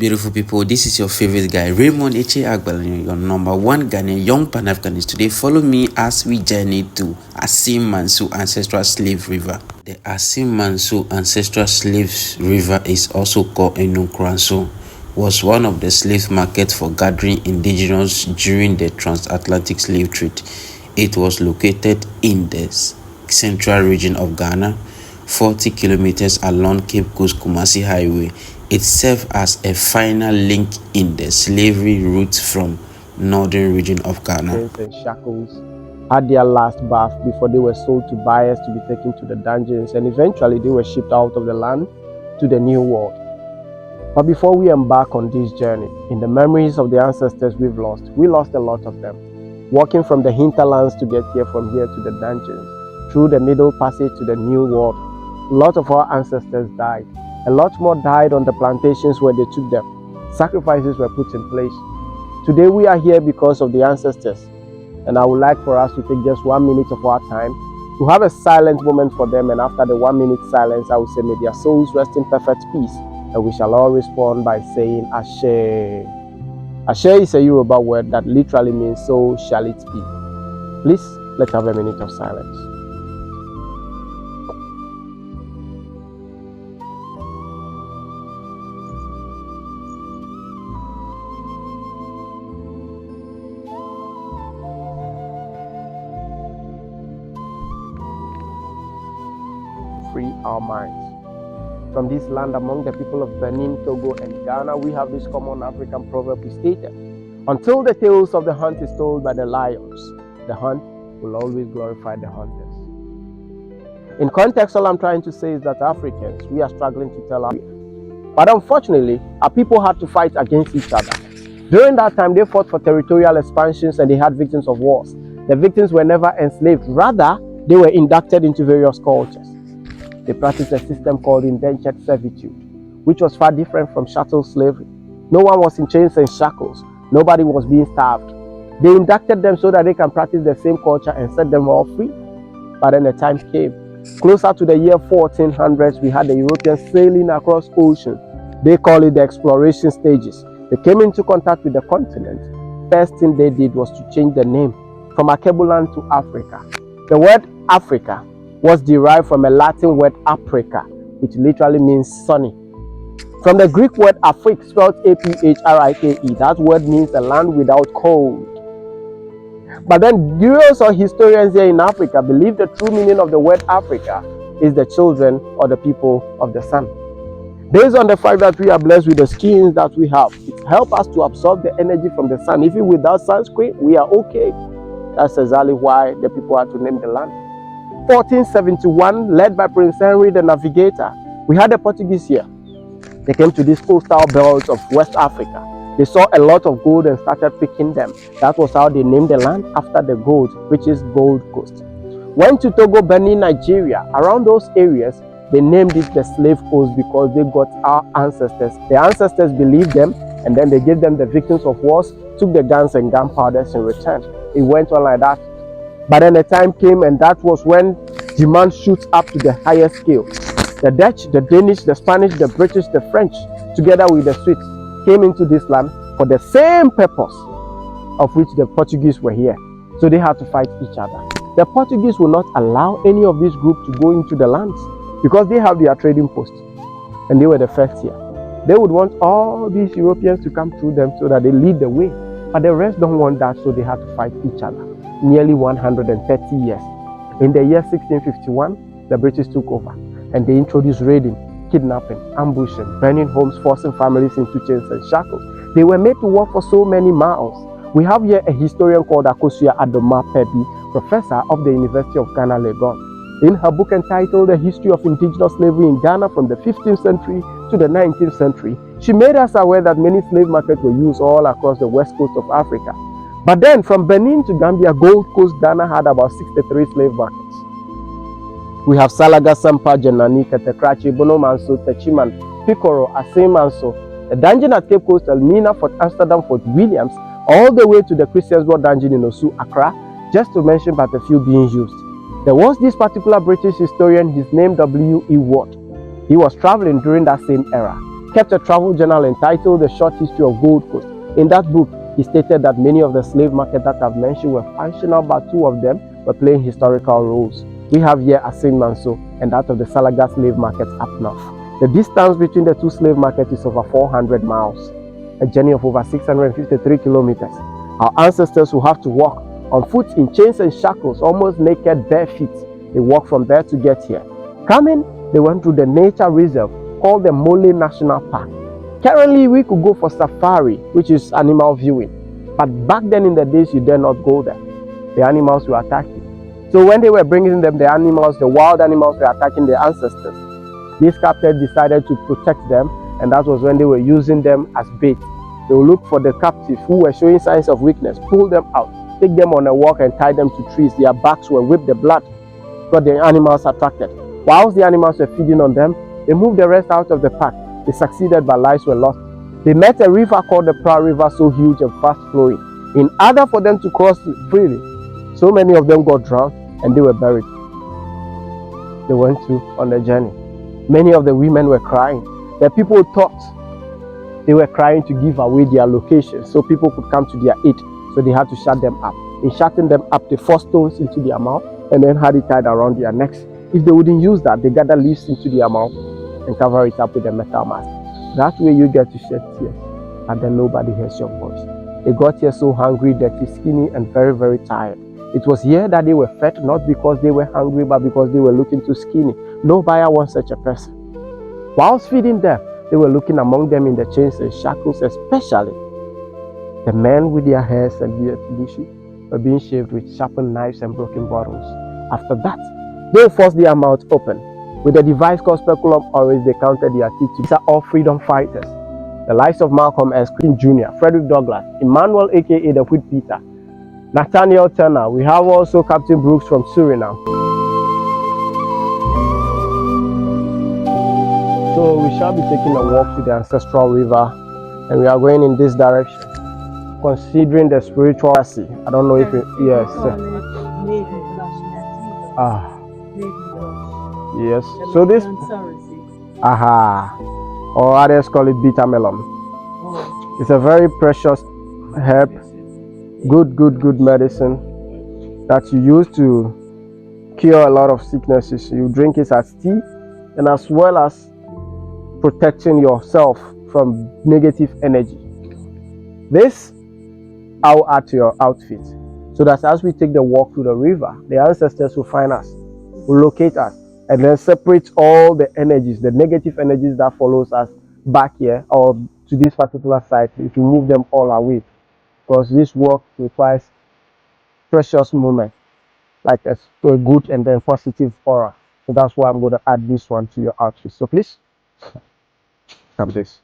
beautiful people, this is your favorite guy Raymond Eche Agbal, your number one Ghanaian young Pan-Africanist. Today follow me as we journey to Assin Manso Ancestral Slave River. The Assin Manso Ancestral Slave River is also called Enukranso, was one of the slave markets for gathering indigenous during the transatlantic slave trade. It was located in the central region of Ghana, 40 kilometers along Cape Coast Kumasi Highway. It served as a final link in the slavery route from northern region of Ghana. And shackles had their last bath before they were sold to buyers to be taken to the dungeons, and eventually they were shipped out of the land to the New World. But before we embark on this journey, in the memories of the ancestors we lost a lot of them. Walking from the hinterlands to get here, from here to the dungeons, through the middle passage to the New World, a lot of our ancestors died. A lot more died on the plantations where they took them. Sacrifices were put in place. Today we are here because of the ancestors, and I would like for us to take just 1 minute of our time to have a silent moment for them, and after the 1 minute silence I will say, may their souls rest in perfect peace, and we shall all respond by saying Ashe. Ashe is a Yoruba word that literally means so shall it be. Please, let's have a minute of silence. Free our minds. From this land among the people of Benin, Togo, and Ghana, we have this common African proverb we stated: until the tales of the hunt is told by the lions, the hunt will always glorify the hunters. In context, all I'm trying to say is that Africans, we are struggling to tell our story. But unfortunately, our people had to fight against each other. During that time, they fought for territorial expansions and they had victims of wars. The victims were never enslaved, rather, they were inducted into various cultures. They practiced a system called indentured servitude, which was far different from chattel slavery. No one was in chains and shackles. Nobody was being starved. They inducted them so that they can practice the same culture and set them all free. But then the time came. Closer to the year 1400s, we had the Europeans sailing across oceans. They call it the exploration stages. They came into contact with the continent. First thing they did was to change the name from Akebuland to Africa. The word Africa was derived from a Latin word aprica, which literally means sunny. From the Greek word Afrik, spelled A-P-H-R-I-K-E, that word means a land without cold. But then gurus or historians here in Africa believe the true meaning of the word Africa is the children or the people of the sun. Based on the fact that we are blessed with the skins that we have, it helps us to absorb the energy from the sun. Even without sunscreen, we are okay. That's exactly why the people had to name the land. 1471, led by Prince Henry the Navigator, we had the Portuguese here. They came to these coastal belts of West Africa. They saw a lot of gold and started picking them. That was how they named the land after the gold, which is Gold Coast. Went to Togo, Benin, Nigeria. Around those areas, they named it the Slave Coast because they got our ancestors. The ancestors believed them, and then they gave them the victims of wars, took the guns and gunpowders in return. It went on like that. But then the time came, and that was when demand shoots up to the highest scale. The Dutch, the Danish, the Spanish, the British, the French, together with the Swedes, came into this land for the same purpose of which the Portuguese were here. So they had to fight each other. The Portuguese will not allow any of this group to go into the lands because they have their trading posts, and they were the first here. They would want all these Europeans to come through them so that they lead the way. But the rest don't want that, so they had to fight each other. Nearly 130 years. In the year 1651, the British took over and they introduced raiding, kidnapping, ambushing, burning homes, forcing families into chains and shackles. They were made to walk for so many miles. We have here a historian called Akosua Adoma Pebi, professor of the University of Ghana, Legon. In her book entitled The History of Indigenous Slavery in Ghana from the 15th century to the 19th century, she made us aware that many slave markets were used all across the west coast of Africa. But then, from Benin to Gambia, Gold Coast, Ghana had about 63 slave markets. We have Salaga, Sampa, Jenani, Ketekrachi, Bono Manso, Techiman, Picoro, Assin Manso, the dungeon at Cape Coast, Elmina, Fort Amsterdam, Fort Williams, all the way to the Christians' War dungeon in Osu, Accra, just to mention but a few being used. There was this particular British historian, his name W.E. Watt. He was traveling during that same era. kept a travel journal entitled The Short History of Gold Coast. In that book, he stated that many of the slave markets that I've mentioned were functional, but two of them were playing historical roles. We have here Assin Manso and that of the Salaga slave market up north. The distance between the two slave markets is over 400 miles, a journey of over 653 kilometers. Our ancestors who have to walk on foot in chains and shackles, almost naked, bare feet. They walked from there to get here. Coming, they went through the nature reserve called the Mole National Park. Currently, we could go for safari, which is animal viewing. But back then in the days, you dare not go there. The animals were attacking. So when they were bringing them, the animals, the wild animals were attacking their ancestors. These captors decided to protect them, and that was when they were using them as bait. They would look for the captives who were showing signs of weakness, pull them out, take them on a walk and tie them to trees. Their backs were with the blood, got the animals attracted. Whilst the animals were feeding on them, they moved the rest out of the pack. They succeeded, but lives were lost. They met a river called the Proud River, so huge and fast flowing. In order for them to cross freely, so many of them got drowned and they were buried. They went on the journey. Many of the women were crying. The people thought they were crying to give away their location so people could come to their aid. So they had to shut them up. In shutting them up, they forced stones into their mouth and then had it tied around their necks. If they wouldn't use that, they gather leaves into their mouth and cover it up with a metal mask. That way you get to shed tears, and then nobody hears your voice. They got here so hungry, dirty, skinny, and very, very tired. It was here that they were fed, not because they were hungry, but because they were looking too skinny. No buyer wants such a person. Whilst feeding them, they were looking among them in the chains and shackles, especially the men with their hairs and beards were being shaved with sharpened knives and broken bottles. After that, they forced their mouths open. With a device called speculum auris, they counted their teeth. These are all freedom fighters. The likes of Malcolm S. King Jr., Frederick Douglass, Emmanuel aka the Wheat Peter, Nathaniel Turner. We have also Captain Brooks from Suriname. So we shall be taking a walk to the Ancestral River, and we are going in this direction, considering the spiritual sea. I don't know if it, yes. Yes. So this, or others call it bitter melon. It's a very precious herb, good medicine that you use to cure a lot of sicknesses. You drink it as tea, and as well as protecting yourself from negative energy. This I'll add to your outfit, so that as we take the walk to the river, the ancestors will find us, will locate us, and then separate all the energies, the negative energies that follows us back here or to this particular site. If you move them all away, because this work requires precious moments, like a good and then positive aura. So that's why I'm going to add this one to your outfit. So please come this.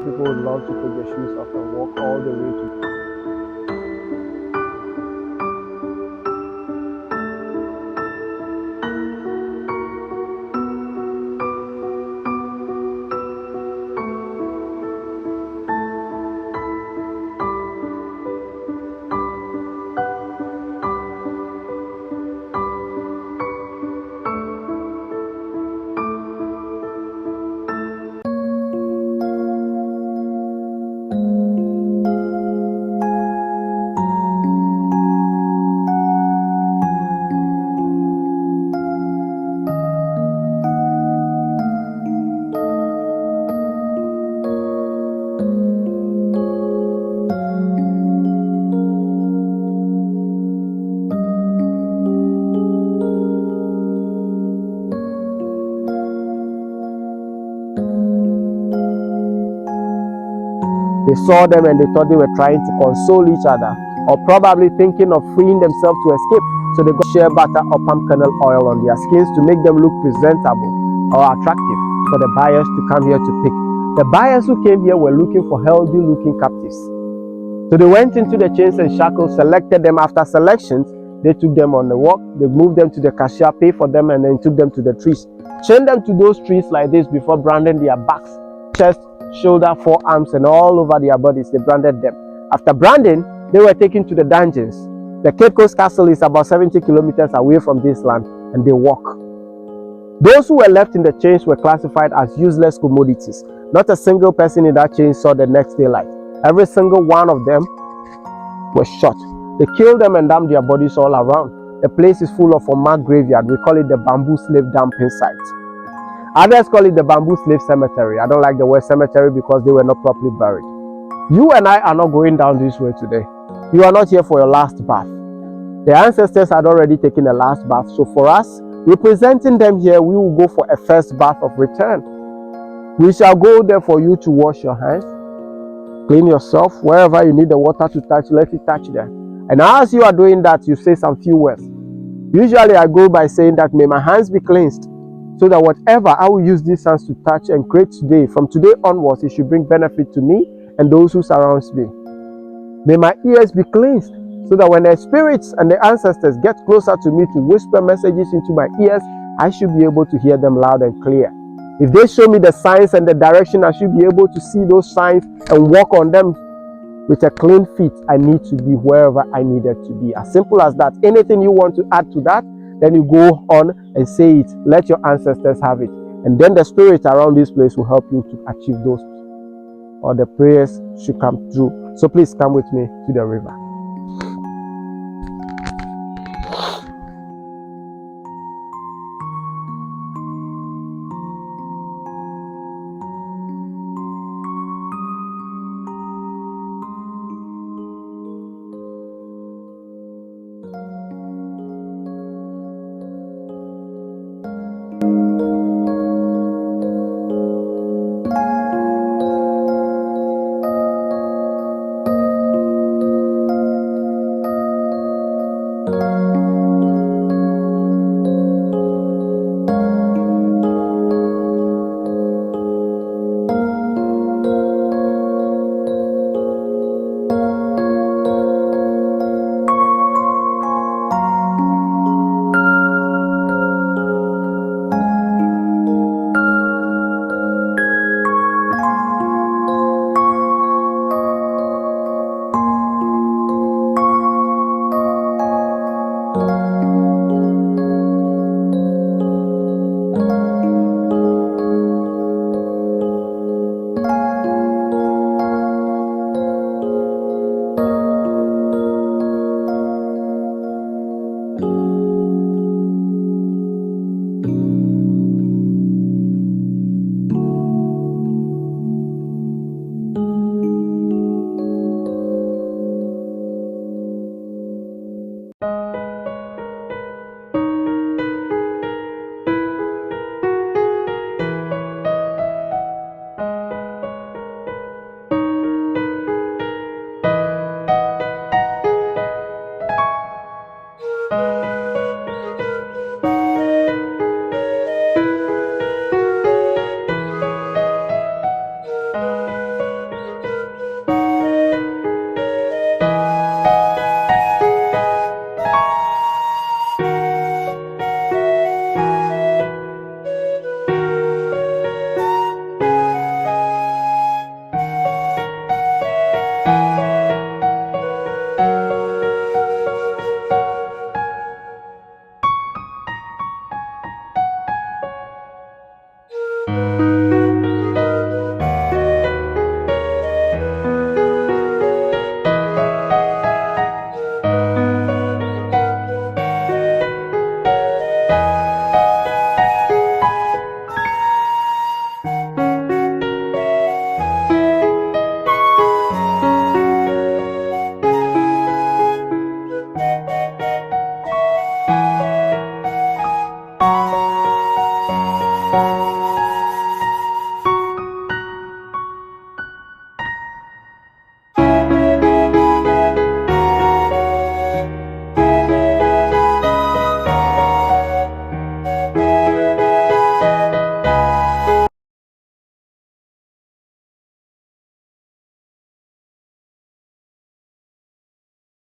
People would love to take their shoes off and walk all the way to They saw them and they thought they were trying to console each other, or probably thinking of freeing themselves to escape. So they got shea butter or palm kernel oil on their skins to make them look presentable or attractive for the buyers to come here to pick. The buyers who came here were looking for healthy looking captives. So they went into the chains and shackles, selected them. After selections, they took them on the walk, they moved them to the cashier, paid for them, and then took them to the trees. Chained them to those trees like this before branding their backs, chest, shoulder, forearms, and all over their bodies. They branded them. After branding, they were taken to the dungeons. The Cape Coast Castle is about 70 kilometers away from this land, and they walk. Those who were left in the chains were classified as useless commodities. Not a single person in that chain saw the next daylight. Every single one of them was shot. They killed them and dumped their bodies all around. The place is full of unmarked graveyard. We call it the bamboo slave dumping site. Others call it the bamboo slave cemetery. I don't like the word cemetery because they were not properly buried. You and I are not going down this way today. You are not here for your last bath. The ancestors had already taken a last bath. So for us, representing them here, we will go for a first bath of return. We shall go there for you to wash your hands, clean yourself. Wherever you need the water to touch, let it touch there. And as you are doing that, you say some few words. Usually I go by saying that may my hands be cleansed, so that whatever I will use these hands to touch and create today, from today onwards, it should bring benefit to me and those who surround me. May my ears be cleansed, so that when the spirits and the ancestors get closer to me to whisper messages into my ears, I should be able to hear them loud and clear. If they show me the signs and the direction, I should be able to see those signs and walk on them with a clean feet. I need to be wherever I needed to be. As simple as that. Anything you want to add to that, then you go on and say it. Let your ancestors have it. And then the spirit around this place will help you to achieve those, or the prayers should come through. So please come with me to the river.